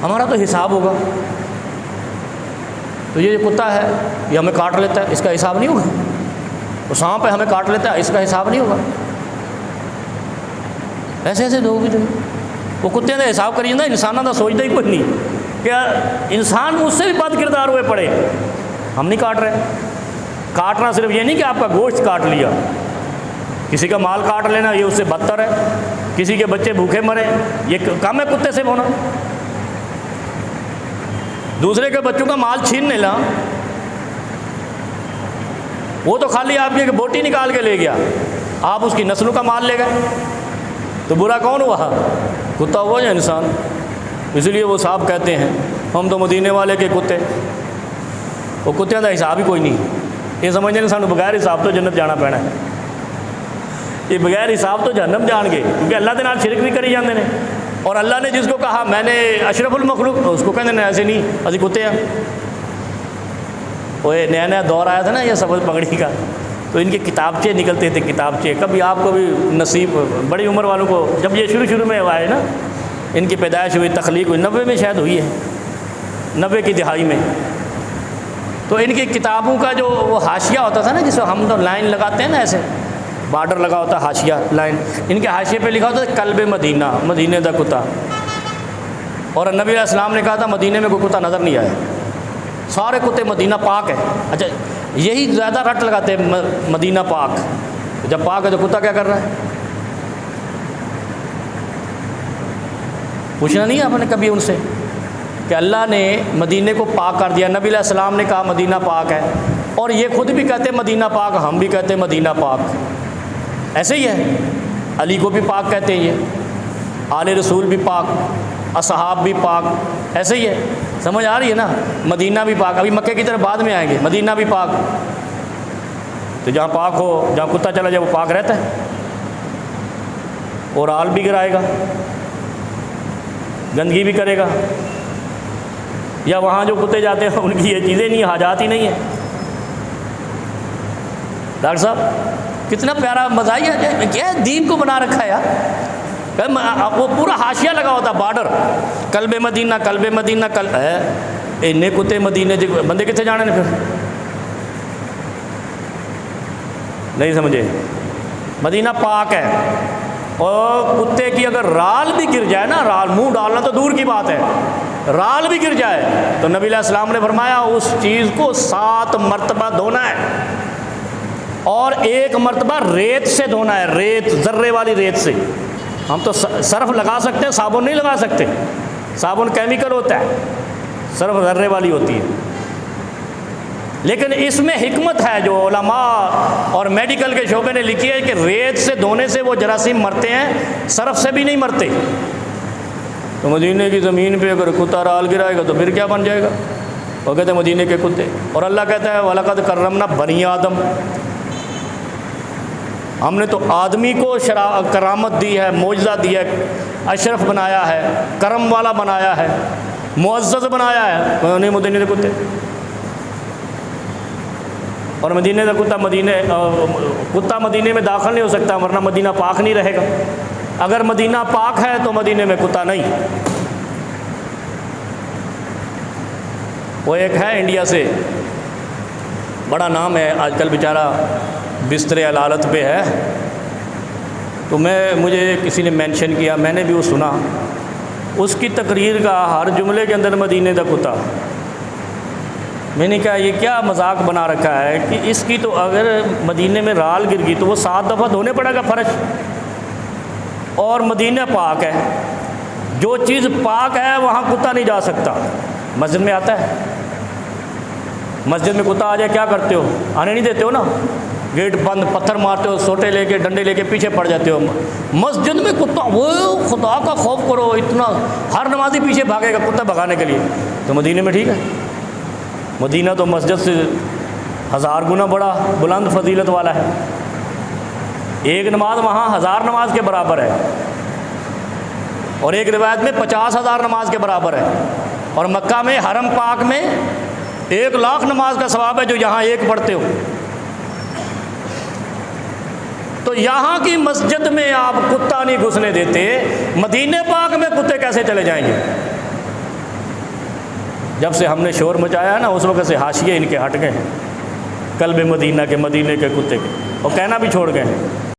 ہمارا تو حساب ہوگا. تو یہ جو کتا ہے یہ ہمیں کاٹ لیتا ہے، اس کا حساب نہیں ہوگا. وہ سانپ ہے ہمیں کاٹ لیتا ہے، اس کا حساب نہیں ہوگا. ایسے ایسے لوگ بھی وہ کتے کا حساب کری جاتا، انسانوں کا سوچتا ہی کوئی نہیں کہ انسان اس سے بھی بد کردار ہوئے پڑے. ہم نہیں کاٹ رہے. کاٹنا صرف یہ نہیں کہ آپ کا گوشت کاٹ لیا، کسی کا مال کاٹ لینا یہ اس سے بدتر ہے. کسی کے بچے بھوکے مرے یہ کم ہے کتے سے ہونا. دوسرے کے بچوں کا مال چھین لینا، وہ تو خالی آپ کی بوٹی نکال کے لے گیا، آپ اس کی نسلوں کا مال لے گئے، تو برا کون ہوا؟ کتا ہوا یا انسان؟ اس لیے وہ صاحب کہتے ہیں ہم تو مدینے والے کے کتے. وہ کتوں کا حساب ہی کوئی نہیں. یہ سمجھنے نہیں سانو بغیر حساب تو جنت جانا پینا ہے. یہ بغیر حساب تو جہنم جان گے، کیونکہ اللہ کے نال شرک بھی کری جاندے نے. اور اللہ نے جس کو کہا میں نے اشرف المخلوق، اس کو کہتے ہیں ایسے نہیں اسی کتے ہیں. وہ نیا نیا دور آیا تھا نا یہ سبز پگڑی کا، تو ان کے کتابچے نکلتے تھے. کتابچے کبھی آپ کو بھی نصیب، بڑی عمر والوں کو جب یہ شروع میں آئے نا، ان کی پیدائش ہوئی، تخلیق ہوئی 90 میں شاید ہوئی ہے، 90 کی دہائی میں. تو ان کی کتابوں کا جو وہ حاشیہ ہوتا تھا نا، جس کو ہم تو لائن لگاتے ہیں نا، ایسے بارڈر لگا ہوتا ہے، حاشیہ لائن، ان کے حاشیے پہ لکھا ہوتا ہے کلب مدینہ، مدینے دا کتا. اور نبی علیہ السلام نے کہا تھا مدینے میں کوئی کتا نظر نہیں آیا، سارے کتے مدینہ پاک ہے. اچھا یہی زیادہ رٹ لگاتے ہیں مدینہ پاک. جب پاک ہے تو کتا کیا کر رہا ہے؟ پوچھنا نہیں آپ نے کبھی ان سے کہ اللہ نے مدینے کو پاک کر دیا، نبی علیہ السلام نے کہا مدینہ پاک ہے، اور یہ خود بھی کہتے ہیں مدینہ پاک، ہم بھی کہتے ہیں مدینہ پاک. ایسے ہی ہے. علی کو بھی پاک کہتے ہیں، یہ آل رسول بھی پاک، اصحاب بھی پاک. ایسے ہی ہے. سمجھ آ رہی ہے نا؟ مدینہ بھی پاک. ابھی مکے کی طرف بعد میں آئیں گے. مدینہ بھی پاک. تو جہاں پاک ہو، جہاں کتا چلا جائے وہ پاک رہتا ہے. اور آل بھی گرائے گا، گندگی بھی کرے گا. یا وہاں جو کتے جاتے ہیں ان کی یہ چیزیں نہیں، حاجات ہی نہیں ہیں. ڈاکٹر صاحب کتنا پیارا مزاحیہ ہے، کیا دین کو بنا رکھا ہے یار. وہ پورا حاشیہ لگا ہوتا بارڈر، کلب مدینہ، کلب مدینہ، اینے کتے مدینے دے بندے کتنے جانے نے پھر؟ نہیں سمجھے؟ مدینہ پاک ہے. اور کتے کی اگر رال بھی گر جائے نا، رال منہ ڈالنا تو دور کی بات ہے، رال بھی گر جائے تو نبی علیہ السلام نے فرمایا اس چیز کو 7 مرتبہ دھونا ہے، اور 1 مرتبہ ریت سے دھونا ہے، ریت، ذرے والی ریت سے. ہم تو صرف لگا سکتے ہیں، صابن نہیں لگا سکتے. صابن کیمیکل ہوتا ہے، صرف ذرے والی ہوتی ہے. لیکن اس میں حکمت ہے جو علماء اور میڈیکل کے شعبے نے لکھی ہے کہ ریت سے دھونے سے وہ جراثیم مرتے ہیں، صرف سے بھی نہیں مرتے. تو مدینے کی زمین پہ اگر کتا رال گرائے گا تو پھر کیا بن جائے گا؟ وہ کہتے ہیں مدینے کے کتے. اور اللہ کہتا ہے وَلَقَدْ كَرَّمْنَا بَنِي آدم، ہم نے تو آدمی کو کرامت دی ہے، معجزہ دی ہے، اشرف بنایا ہے، کرم والا بنایا ہے، معزز بنایا ہے. نہیں مدینے کے کتے. اور مدینے کا کتا مدینے میں داخل نہیں ہو سکتا، ورنہ مدینہ پاک نہیں رہے گا. اگر مدینہ پاک ہے تو مدینے میں کتا نہیں. وہ ایک ہے انڈیا سے، بڑا نام ہے، آج کل بیچارہ بستر علالت پہ ہے. تو مجھے کسی نے مینشن کیا، میں نے بھی وہ سنا، اس کی تقریر کا ہر جملے کے اندر مدینے کا کتا. میں نے کہا یہ کیا مذاق بنا رکھا ہے کہ اس کی تو اگر مدینے میں رال گر گئی تو وہ 7 دفعہ دھونے پڑے گا فرش. اور مدینہ پاک ہے، جو چیز پاک ہے وہاں کتا نہیں جا سکتا. مسجد میں آتا ہے، مسجد میں کتا آ جائے کیا کرتے ہو؟ آنے نہیں دیتے ہو نا، گیٹ بند، پتھر مارتے ہو، سوٹے لے کے، ڈنڈے لے کے پیچھے پڑ جاتے ہو. مسجد میں کتا، وہ خدا کا خوف کرو، اتنا ہر نمازی پیچھے بھاگے گا کتا بھگانے کے لیے. تو مدینے میں ٹھیک ہے. مدینہ تو مسجد سے 1000 گنا بڑا بلند فضیلت والا ہے. ایک نماز وہاں 1000 نماز کے برابر ہے، اور ایک روایت میں 50,000 نماز کے برابر ہے. اور مکہ میں حرم پاک میں 1,00,000 نماز کا ثواب ہے جو یہاں ایک پڑھتے ہو. تو یہاں کی مسجد میں آپ کتا نہیں گھسنے دیتے، مدینہ پاک میں کتے کیسے چلے جائیں گے؟ جب سے ہم نے شور مچایا ہے نا اس وقت سے حاشیے ان کے ہٹ گئے ہیں، قلب مدینہ کے، مدینے کے کتے کے، اور کہنا بھی چھوڑ گئے ہیں۔